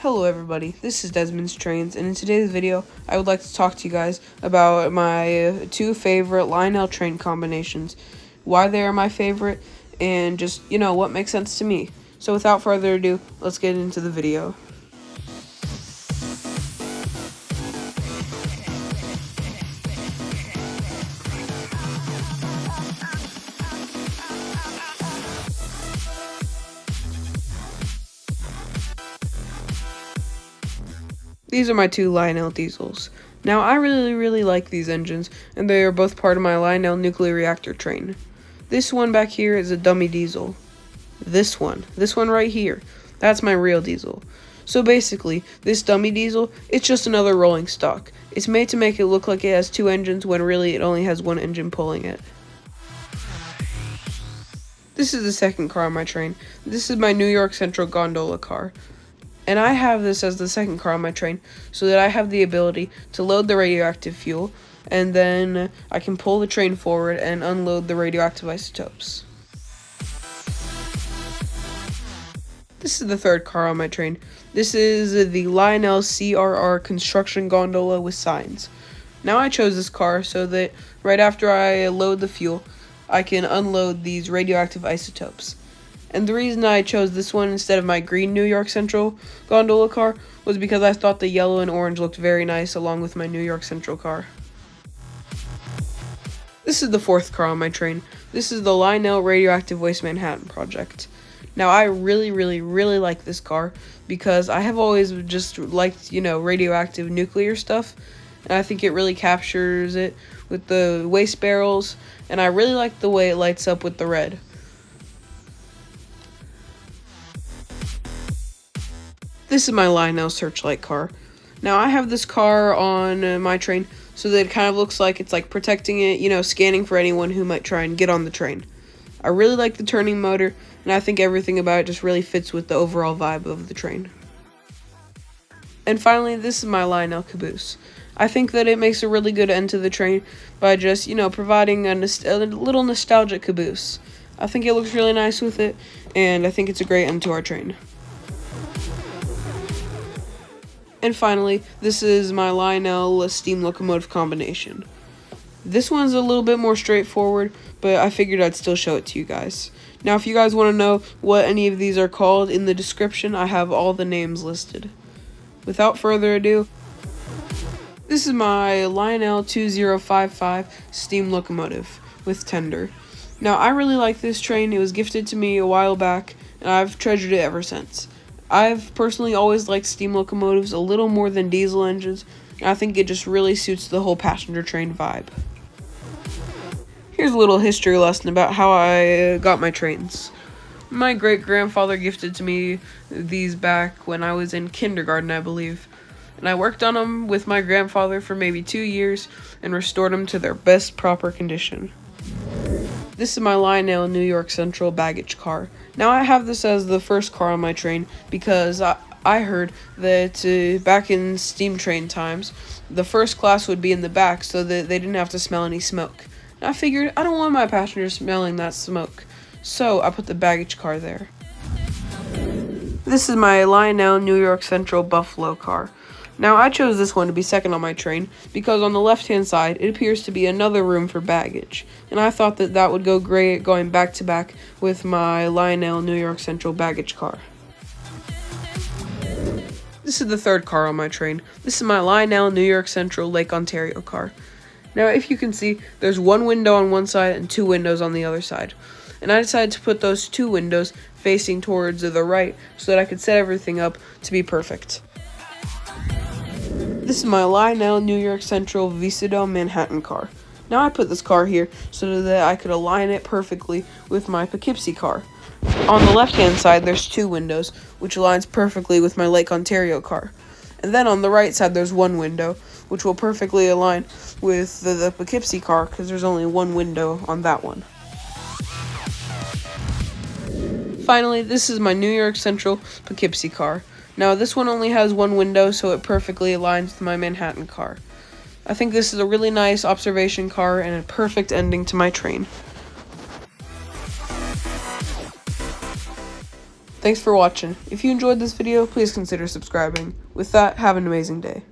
Hello everybody, this is Desmond's Trains, and in today's video, I would like to talk to you guys about my two favorite Lionel train combinations, why they are my favorite, and just, what makes sense to me. So without further ado, let's get into the video. These are my two Lionel diesels. Now, I really like these engines, and they are both part of my Lionel nuclear reactor train. This one back here is a dummy diesel. This one right here, that's my real diesel. So basically, this dummy diesel, it's just another rolling stock. It's made to make it look like it has two engines when really it only has one engine pulling it. This is the second car on my train. This is my New York Central Gondola car. And I have this as the second car on my train so that I have the ability to load the radioactive fuel, and then I can pull the train forward and unload the radioactive isotopes. This is the third car on my train. This is the Lionel RR Construction Gondola with signs. Now I chose this car so that right after I load the fuel, I can unload these radioactive isotopes. And the reason I chose this one instead of my green New York Central Gondola car was because I thought the yellow and orange looked very nice along with my New York Central car. This is the fourth car on my train. This is the Lionel Radioactive Waste Manhattan project. Now I really like this car because I have always just liked, radioactive nuclear stuff. And I think it really captures it with the waste barrels, and I really like the way it lights up with the red. This is my Lionel Searchlight car. Now I have this car on my train so that it kind of looks like it's like protecting it, scanning for anyone who might try and get on the train. I really like the turning motor, and I think everything about it just really fits with the overall vibe of the train. And finally, this is my Lionel caboose. I think that it makes a really good end to the train by just, providing a little nostalgic caboose. I think it looks really nice with it, and I think it's a great end to our train. And finally, this is my Lionel steam locomotive combination. This one's a little bit more straightforward, but I figured I'd still show it to you guys. Now, if you guys want to know what any of these are called, in the description, I have all the names listed. Without further ado, this is my Lionel 2055 steam locomotive with tender. Now, I really like this train. It was gifted to me a while back, and I've treasured it ever since. I've personally always liked steam locomotives a little more than diesel engines, and I think it just really suits the whole passenger train vibe. Here's a little history lesson about how I got my trains. My great-grandfather gifted to me these back when I was in kindergarten, I believe, and I worked on them with my grandfather for maybe 2 years and restored them to their best proper condition. This is my Lionel New York Central baggage car. Now I have this as the first car on my train because I heard that back in steam train times, the first class would be in the back so that they didn't have to smell any smoke. And I figured I don't want my passengers smelling that smoke, so I put the baggage car there. This is my Lionel New York Central Buffalo car. Now, I chose this one to be second on my train because on the left-hand side, it appears to be another room for baggage, and I thought that that would go great going back-to-back with my Lionel New York Central baggage car. This is the third car on my train. This is my Lionel New York Central Lake Ontario car. Now, if you can see, there's one window on one side and two windows on the other side, and I decided to put those two windows facing towards the right so that I could set everything up to be perfect. This is my Lionel New York Central VISTA Manhattan car. Now I put this car here so that I could align it perfectly with my Poughkeepsie car. On the left-hand side, there's two windows, which aligns perfectly with my Lake Ontario car. And then on the right side, there's one window, which will perfectly align with the Poughkeepsie car, because there's only one window on that one. Finally, this is my New York Central Poughkeepsie car. Now, this one only has one window, so it perfectly aligns with my Manhattan car. I think this is a really nice observation car and a perfect ending to my train. Thanks for watching. If you enjoyed this video, please consider subscribing. With that, have an amazing day.